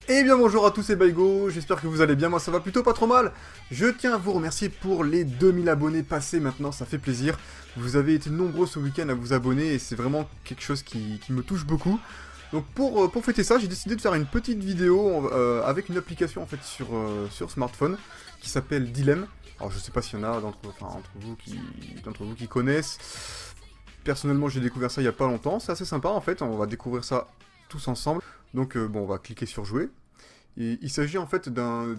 Eh bien bonjour à tous, c'est Baigo, j'espère que vous allez bien, moi ça va plutôt pas trop mal. Je tiens à vous remercier pour les 2000 abonnés passés maintenant, ça fait plaisir. Vous avez été nombreux ce week-end à vous abonner et c'est vraiment quelque chose qui me touche beaucoup. Donc pour fêter ça, j'ai décidé de faire une petite vidéo avec une application en fait sur smartphone qui s'appelle Dilemme. Alors je sais pas s'il y en a d'entre vous qui connaissent. Personnellement j'ai découvert ça il y a pas longtemps, c'est assez sympa en fait, on va découvrir ça tous ensemble. Donc bon, on va cliquer sur jouer. Et il s'agit en fait d'une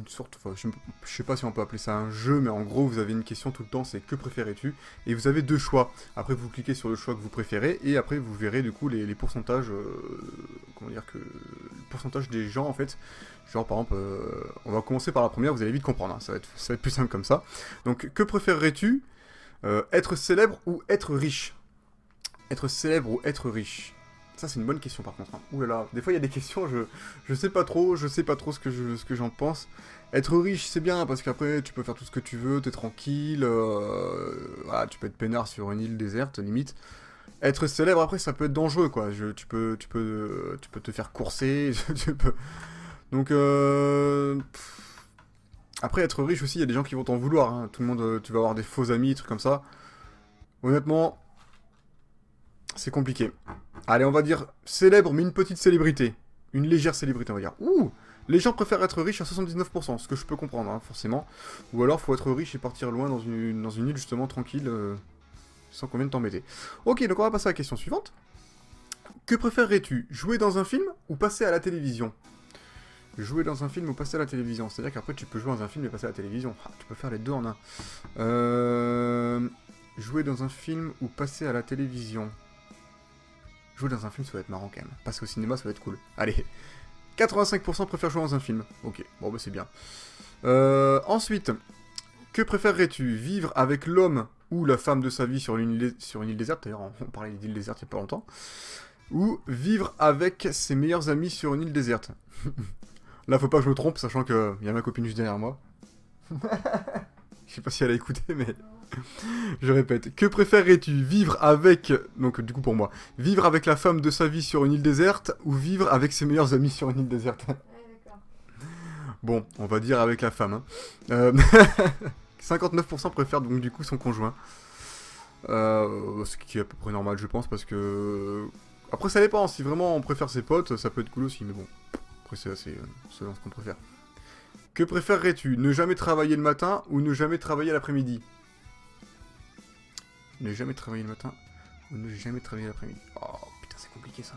sorte, enfin je sais pas si on peut appeler ça un jeu, mais en gros vous avez une question tout le temps, c'est que préférais-tu? Et vous avez deux choix. Après vous cliquez sur le choix que vous préférez, et après vous verrez du coup les pourcentages, comment dire que, le pourcentage des gens en fait. Genre par exemple, on va commencer par la première, vous allez vite comprendre, hein, ça va être plus simple comme ça. Donc que préférerais-tu? Être célèbre ou être riche? Être célèbre ou être riche? Ça c'est une bonne question par contre. Hein. Ouh là là, des fois il y a des questions, je sais pas trop ce que j'en pense. Être riche c'est bien parce qu'après tu peux faire tout ce que tu veux, t'es tranquille, voilà, tu peux être peinard sur une île déserte limite. Être célèbre après ça peut être dangereux quoi. Tu peux te faire courser, tu peux. Donc après être riche aussi il y a des gens qui vont t'en vouloir. Hein. Tout le monde, tu vas avoir des faux amis, trucs comme ça. Honnêtement, c'est compliqué. Allez, on va dire célèbre, mais une petite célébrité. Une légère célébrité, on va dire. Ouh! Les gens préfèrent être riches à 79%, ce que je peux comprendre, hein, forcément. Ou alors, faut être riche et partir loin dans une île, justement, tranquille, sans qu'on vienne t'embêter. Ok, donc on va passer à la question suivante. Que préférerais-tu? Jouer dans un film ou passer à la télévision? Jouer dans un film ou passer à la télévision. C'est-à-dire qu'après, tu peux jouer dans un film et passer à la télévision. Ah, tu peux faire les deux en un. Jouer dans un film ou passer à la télévision. Jouer dans un film, ça va être marrant quand même. Passer au cinéma, ça va être cool. Allez. 85% préfèrent jouer dans un film. Ok, bon bah c'est bien. Ensuite, que préférerais-tu? Vivre avec l'homme ou la femme de sa vie sur une île déserte? D'ailleurs, on parlait d'île déserte il y a pas longtemps. Ou vivre avec ses meilleurs amis sur une île déserte? Là, faut pas que je me trompe, sachant qu'il y a ma copine juste derrière moi. Je sais pas si elle a écouté, mais... Je répète, que préférerais-tu? Vivre avec... Donc du coup pour moi, vivre avec la femme de sa vie sur une île déserte ou vivre avec ses meilleurs amis sur une île déserte? Bon, on va dire avec la femme. Hein. 59% préfèrent donc du coup son conjoint. Ce qui est à peu près normal je pense parce que... Après ça dépend, si vraiment on préfère ses potes, ça peut être cool aussi, mais bon. Après c'est assez selon ce qu'on préfère. Que préférerais-tu? Ne jamais travailler le matin ou ne jamais travailler l'après-midi? Ne jamais travailler le matin ou ne jamais travailler l'après-midi. Oh putain, c'est compliqué ça.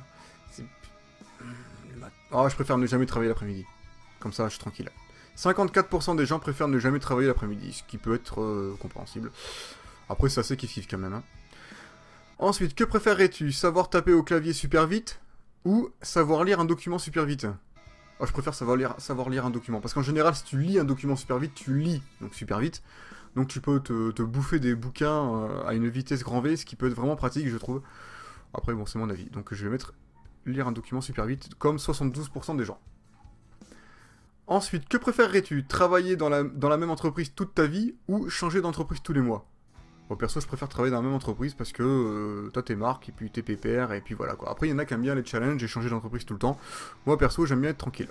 Oh, je préfère ne jamais travailler l'après-midi. Comme ça, je suis tranquille. 54% des gens préfèrent ne jamais travailler l'après-midi, ce qui peut être compréhensible. Après, c'est assez kiff-kiff quand même. Hein. Ensuite, que préférerais-tu? Savoir taper au clavier super vite ou savoir lire un document super vite? Oh, je préfère savoir lire un document. Parce qu'en général, si tu lis un document super vite, tu lis donc super vite. Donc tu peux te bouffer des bouquins à une vitesse grand V, ce qui peut être vraiment pratique, je trouve. Après, bon, c'est mon avis. Donc je vais mettre lire un document super vite, comme 72% des gens. Ensuite, que préférerais-tu? Travailler dans la même entreprise toute ta vie ou changer d'entreprise tous les mois? Bon, perso, je préfère travailler dans la même entreprise parce que toi, t'es marque, et puis t'es pépère, et puis voilà quoi. Après, il y en a qui aiment bien les challenges et changer d'entreprise tout le temps. Moi, perso, j'aime bien être tranquille.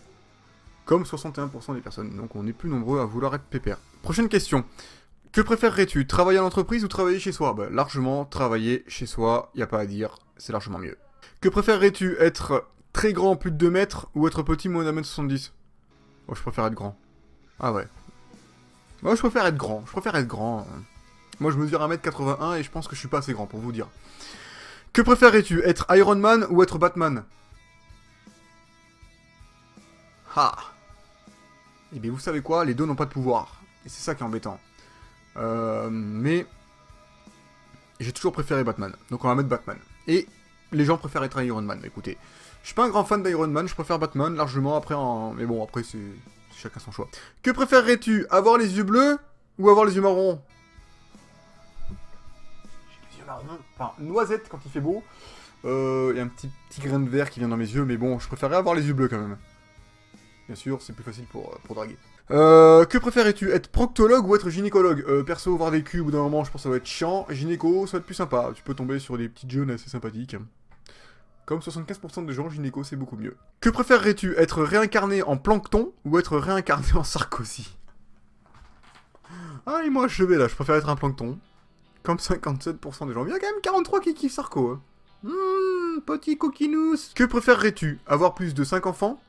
Comme 61% des personnes, donc on est plus nombreux à vouloir être pépère. Prochaine question. Que préférerais-tu? Travailler à l'entreprise ou travailler chez soi? Bah, largement, travailler chez soi, y a pas à dire, c'est largement mieux. Que préférerais-tu? Être très grand, plus de 2 mètres, ou être petit, moins d'1m70? Oh, je préfère être grand. Ah ouais. Moi, je préfère être grand. Moi, je mesure 1m81 et je pense que je suis pas assez grand, pour vous dire. Que préférerais-tu? Être Iron Man ou être Batman? Ah. Eh bien, vous savez quoi? Les deux n'ont pas de pouvoir. Et c'est ça qui est embêtant. Mais j'ai toujours préféré Batman, donc on va mettre Batman. Et les gens préfèrent être Iron Man, écoutez. Je suis pas un grand fan d'Iron Man, je préfère Batman largement, mais bon, après c'est chacun son choix. Que préférerais-tu? Avoir les yeux bleus ou avoir les yeux marrons? J'ai les yeux marrons, enfin noisette quand il fait beau. Il y a un petit grain de vert qui vient dans mes yeux, mais bon, je préférerais avoir les yeux bleus quand même. Bien sûr, c'est plus facile pour draguer. Que préférais-tu? Être proctologue ou être gynécologue? Perso, voir des culs au bout d'un moment, je pense que ça va être chiant. Gynéco, ça va être plus sympa. Tu peux tomber sur des petites jeunes assez sympathiques. Comme 75% des gens, gynéco, c'est beaucoup mieux. Que préférerais-tu, être réincarné en Plankton ou être réincarné en Sarkozy? Ah, et moi, je vais là, je préfère être un Plankton. Comme 57% des gens. Il y a quand même 43 qui kiffent Sarko. Hein. Petit coquinous. Que préférerais-tu, avoir plus de 5 enfants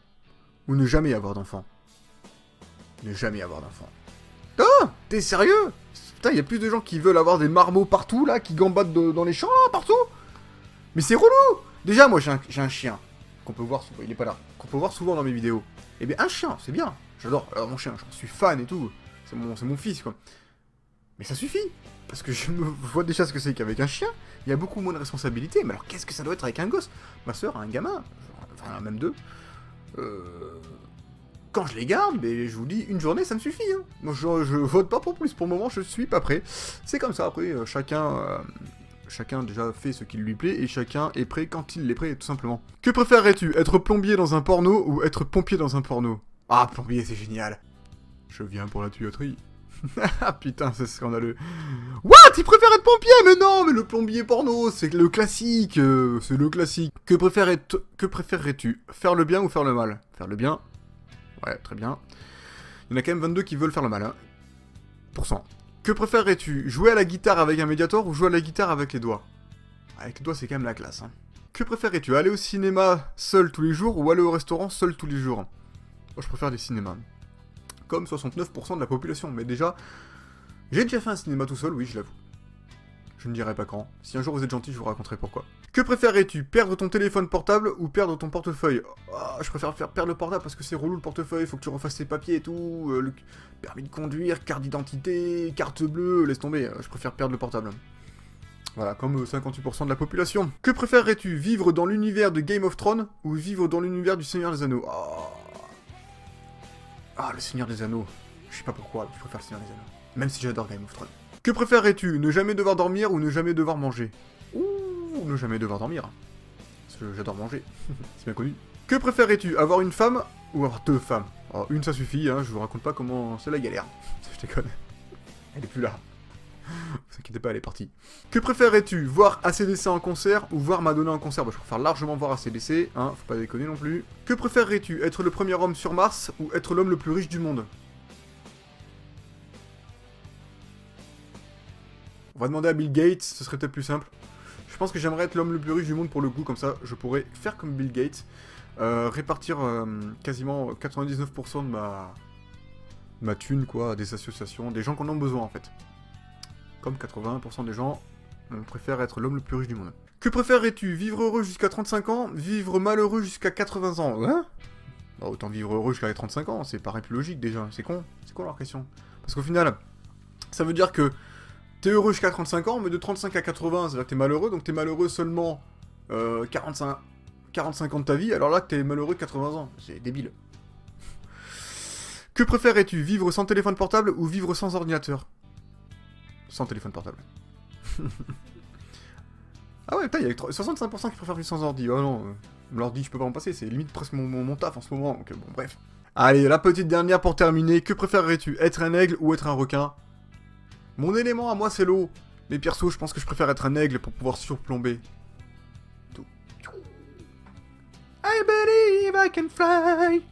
ou ne jamais avoir d'enfants? Ne jamais avoir d'enfants. Oh, t'es sérieux? Putain, il y a plus de gens qui veulent avoir des marmots partout, là, qui gambadent dans les champs, là, partout. Mais c'est relou. Déjà, moi, j'ai un chien. Qu'on peut voir souvent, il est pas là. Qu'on peut voir souvent dans mes vidéos. Eh bien, un chien, c'est bien. J'adore mon chien, j'en suis fan et tout. C'est mon fils, quoi. Mais ça suffit. Parce que je me vois déjà ce que c'est qu'avec un chien, il y a beaucoup moins de responsabilités. Mais alors, qu'est-ce que ça doit être avec un gosse? Ma soeur a un gamin, enfin, même deux. Quand je les garde, mais je vous dis, une journée, ça me suffit. Hein. Moi, je vote pas pour plus. Pour le moment, je suis pas prêt. C'est comme ça. Après, chacun déjà fait ce qui lui plaît et chacun est prêt quand il est prêt, tout simplement. Que préférerais-tu, être plombier dans un porno ou être pompier dans un porno? Ah, plombier, c'est génial. Je viens pour la tuyauterie. Ah putain, c'est scandaleux. What? Il préfère être pompier? Mais non, mais le plombier porno, c'est le classique. C'est le classique. Que préférerais-tu, faire le bien ou faire le mal? Faire le bien. Ouais, très bien. Il y en a quand même 22 qui veulent faire le mal, hein. %. Que préférerais-tu, jouer à la guitare avec un médiator ou jouer à la guitare avec les doigts? Avec les doigts, c'est quand même la classe, hein. Que préférerais-tu, aller au cinéma seul tous les jours ou aller au restaurant seul tous les jours? Moi, je préfère les cinémas. Comme 69% de la population, mais déjà, j'ai déjà fait un cinéma tout seul, oui, je l'avoue. Je ne dirai pas quand. Si un jour vous êtes gentil, je vous raconterai pourquoi. Que préférerais-tu, perdre ton téléphone portable ou perdre ton portefeuille? Je préfère perdre le portable parce que c'est relou le portefeuille, faut que tu refasses tes papiers et tout, le permis de conduire, carte d'identité, carte bleue, laisse tomber, je préfère perdre le portable. Voilà, comme 58% de la population. Que préférerais-tu, vivre dans l'univers de Game of Thrones ou vivre dans l'univers du Seigneur des Anneaux? Ah, le Seigneur des Anneaux. Je sais pas pourquoi, je préfère le Seigneur des Anneaux. Même si j'adore Game of Thrones. Que préférerais-tu, ne jamais devoir dormir ou ne jamais devoir manger? Ouh, ne jamais devoir dormir. Parce que j'adore manger. C'est bien connu. Que préférerais-tu, avoir une femme ou avoir deux femmes? Alors, une ça suffit, hein, je vous raconte pas comment c'est la galère. Je déconne. Elle est plus là. Vous inquiétez pas, elle est partie. Que préférerais-tu, voir AC/DC en concert ou voir Madonna en concert? Bah, je préfère largement voir AC/DC, hein, faut pas déconner non plus. Que préférerais-tu, être le premier homme sur Mars ou être l'homme le plus riche du monde? On va demander à Bill Gates, ce serait peut-être plus simple. Je pense que j'aimerais être l'homme le plus riche du monde pour le coup, comme ça je pourrais faire comme Bill Gates, répartir quasiment 99% de ma thune, quoi, à des associations, des gens qui en ont besoin en fait. Comme 81% des gens, on préfère être l'homme le plus riche du monde. Que préférerais-tu, vivre heureux jusqu'à 35 ans, vivre malheureux jusqu'à 80 ans? Hein? Bah, autant vivre heureux jusqu'à 35 ans, c'est paraît plus logique déjà, c'est con leur question. Parce qu'au final, ça veut dire que t'es heureux jusqu'à 35 ans, mais de 35 à 80, c'est-à-dire que t'es malheureux, donc t'es malheureux seulement 45 ans de ta vie, alors là que t'es malheureux 80 ans. C'est débile. Que préférerais-tu, vivre sans téléphone portable ou vivre sans ordinateur? Sans téléphone portable. Ah ouais, putain, il y a 65% qui préfèrent vivre sans ordi. Oh non, l'ordi, je peux pas m'en passer, c'est limite presque mon taf en ce moment, donc bon, bref. Allez, la petite dernière pour terminer. Que préférerais-tu, être un aigle ou être un requin? Mon élément à moi, c'est l'eau. Mais perso, je pense que je préfère être un aigle pour pouvoir surplomber. Tout. I believe I can fly.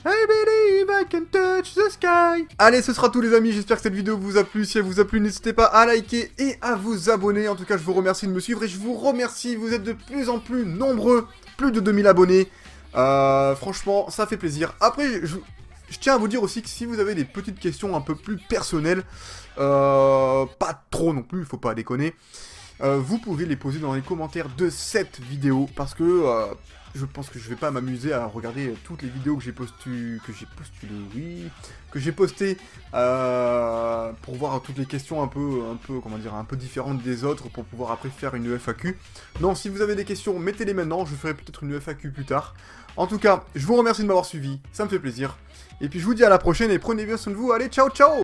I believe I can touch the sky. Allez, ce sera tout les amis, j'espère que cette vidéo vous a plu. Si elle vous a plu, n'hésitez pas à liker et à vous abonner. En tout cas, je vous remercie de me suivre et je vous remercie, vous êtes de plus en plus nombreux, plus de 2000 abonnés. Franchement, ça fait plaisir. Après, je tiens à vous dire aussi que si vous avez des petites questions un peu plus personnelles, pas trop non plus, faut pas déconner, vous pouvez les poser dans les commentaires de cette vidéo, parce que je pense que je vais pas m'amuser à regarder toutes les vidéos que j'ai postées pour voir toutes les questions un peu différentes des autres pour pouvoir après faire une FAQ. Non, si vous avez des questions, mettez-les maintenant, je ferai peut-être une FAQ plus tard. En tout cas, je vous remercie de m'avoir suivi, ça me fait plaisir. Et puis je vous dis à la prochaine et prenez bien soin de vous, allez, ciao ciao!